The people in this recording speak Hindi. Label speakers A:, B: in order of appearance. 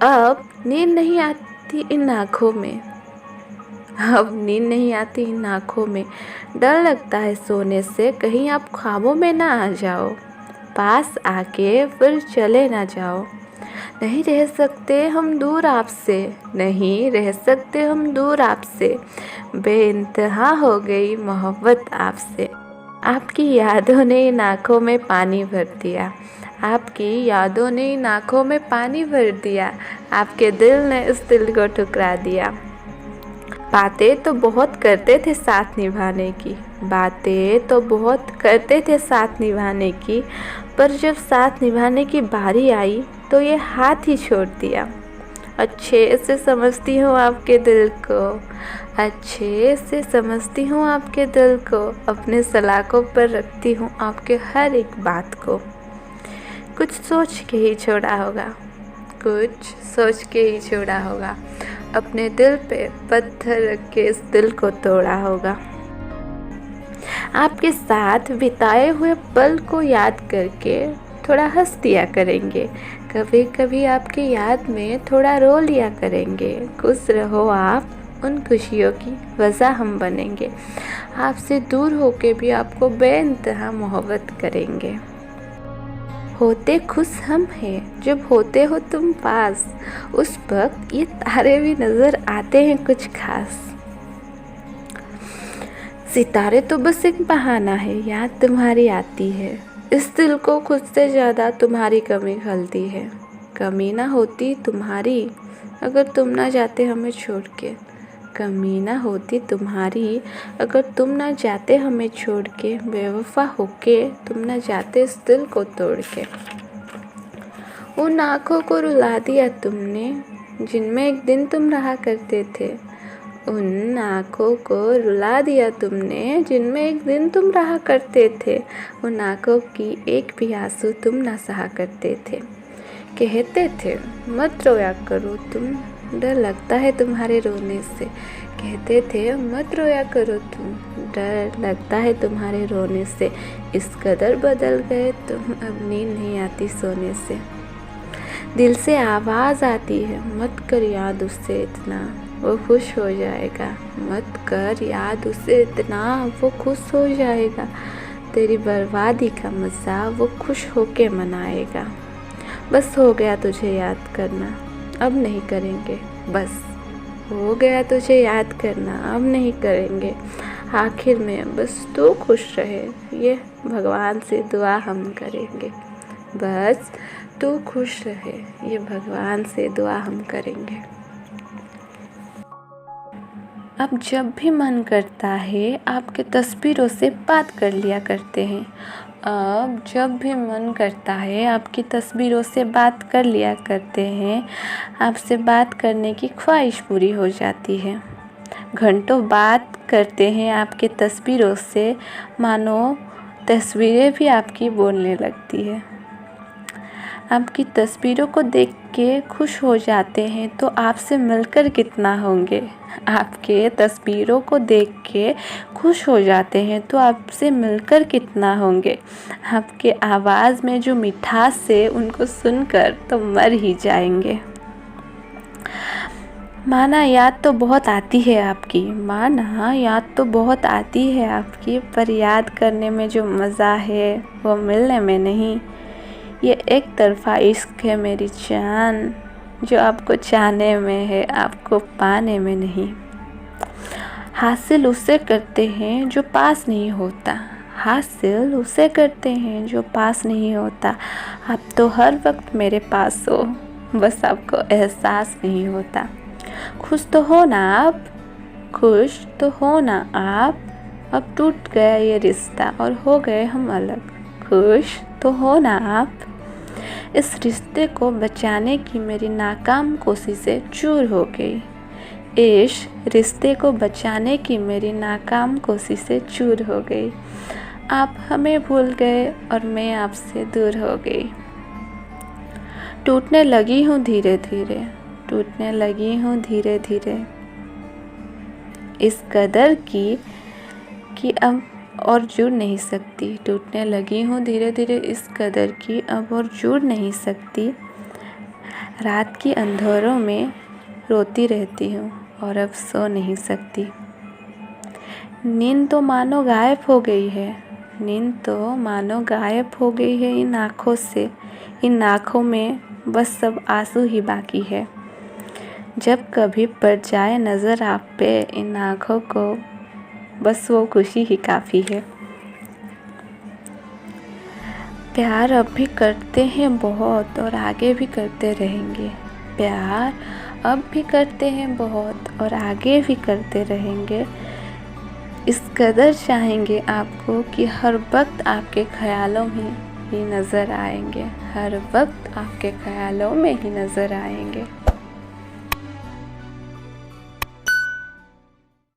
A: अब नींद नहीं आती इन आँखों में, अब नींद नहीं आती इन आँखों में। डर लगता है सोने से, कहीं आप ख्वाबों में ना आ जाओ, पास आके फिर चले ना जाओ। नहीं रह सकते हम दूर आपसे, नहीं रह सकते हम दूर आपसे, बेइंतहा हो गई मोहब्बत आपसे। आपकी यादों ने इन आँखों में पानी भर दिया, आपकी यादों ने इन आँखों में पानी भर दिया, आपके दिल ने इस दिल को ठुकरा दिया। बातें तो बहुत करते थे साथ निभाने की, बातें तो बहुत करते थे साथ निभाने की, पर जब साथ निभाने की बारी आई तो ये हाथ ही छोड़ दिया। अच्छे से समझती हूँ आपके दिल को, अच्छे से समझती हूँ आपके दिल को, अपने सलाखों पर रखती हूँ आपके हर एक बात को। कुछ सोच के ही छोड़ा होगा, कुछ सोच के ही छोड़ा होगा, अपने दिल पे पत्थर रख के इस दिल को तोड़ा होगा। आपके साथ बिताए हुए पल को याद करके थोड़ा हंस दिया करेंगे, कभी कभी आपकी याद में थोड़ा रो लिया करेंगे। खुश रहो आप, उन खुशियों की वजह हम बनेंगे, आपसे दूर होके भी आपको बेइंतहा मोहब्बत करेंगे। होते खुश हम हैं जब होते हो तुम पास, उस वक्त ये तारे भी नज़र आते हैं कुछ खास। सितारे तो बस एक बहाना है, याद तुम्हारी आती है, इस दिल को खुद से ज़्यादा तुम्हारी कमी खलती है। कमी ना होती तुम्हारी अगर तुम ना जाते हमें छोड़ के, कमी ना होती तुम्हारी अगर तुम ना जाते हमें छोड़ के, बेवफा होके तुम ना जाते इस दिल को तोड़ के। उन आँखों को रुला दिया तुमने जिनमें एक दिन तुम रहा करते थे, उन आँखों को रुला दिया तुमने जिनमें एक दिन तुम रहा करते थे। उन आँखों की एक भी आंसू तुम ना सहा करते थे। कहते थे मत रोया करो तुम, डर लगता है तुम्हारे रोने से, कहते थे मत रोया करो तुम, डर लगता है तुम्हारे रोने से। इस कदर बदल गए तुम, अब नींद नहीं आती सोने से। दिल से आवाज़ आती है मत कर याद उससे इतना, वो खुश हो जाएगा, मत कर याद उसे इतना, वो खुश हो जाएगा। तेरी बर्बादी का मज़ा वो खुश होके मनाएगा। बस हो गया तुझे याद करना, अब नहीं करेंगे, बस हो गया तुझे याद करना, अब नहीं करेंगे। आखिर में बस तू खुश रहे, ये भगवान से दुआ हम करेंगे। बस तू खुश रहे, ये भगवान से दुआ हम करेंगे। अब जब भी मन करता है आपके तस्वीरों से बात कर लिया करते हैं, अब जब भी मन करता है आपकी तस्वीरों से बात कर लिया करते हैं, आपसे बात करने की ख्वाहिश पूरी हो जाती है। घंटों बात करते हैं आपके तस्वीरों से, मानो तस्वीरें भी आपकी बोलने लगती है। आपकी तस्वीरों को देख के खुश हो जाते हैं तो आपसे मिलकर कितना होंगे। आपके तस्वीरों को देख के खुश हो जाते हैं तो आपसे मिलकर कितना होंगे। आपके आवाज़ में जो मिठास है उनको सुनकर तो मर ही जाएंगे। माना याद तो बहुत आती है आपकी, माना याद तो बहुत आती है आपकी, पर याद करने में जो मज़ा है वो मिलने में नहीं। ये एक तरफ़ा इश्क है मेरी जान, जो आपको चाहने में है, आपको पाने में नहीं। हासिल उसे करते हैं जो पास नहीं होता, हासिल उसे करते हैं जो पास नहीं होता। आप तो हर वक्त मेरे पास हो, बस आपको एहसास नहीं होता। खुश तो हो ना आप, खुश तो हो ना आप, अब टूट गया ये रिश्ता और हो गए हम अलग। खुश तो हो ना आप, इस रिश्ते को बचाने की मेरी नाकाम कोशिशें चूर हो गई। इस रिश्ते को बचाने की मेरी नाकाम कोशिशें चूर हो गई। आप हमें भूल गए और मैं आपसे दूर हो गई। टूटने लगी हूँ धीरे धीरे, टूटने लगी हूँ धीरे धीरे, इस कदर कि अब और जुड़ नहीं सकती। टूटने लगी हूँ धीरे धीरे इस कदर की अब और जुड़ नहीं सकती। रात की अंधेरों में रोती रहती हूँ और अब सो नहीं सकती। नींद तो मानो गायब हो गई है, नींद तो मानो गायब हो गई है इन आँखों से। इन आँखों में बस सब आंसू ही बाकी है। जब कभी पड़ जाए नज़र आप पे इन आँखों को, बस वो खुशी ही काफ़ी है। प्यार अब भी करते हैं बहुत और आगे भी करते रहेंगे। प्यार अब भी करते हैं बहुत और आगे भी करते रहेंगे। इस कदर चाहेंगे आपको कि हर वक्त आपके ख़यालों में ही नज़र आएंगे, हर वक्त आपके ख़यालों में ही नज़र आएंगे।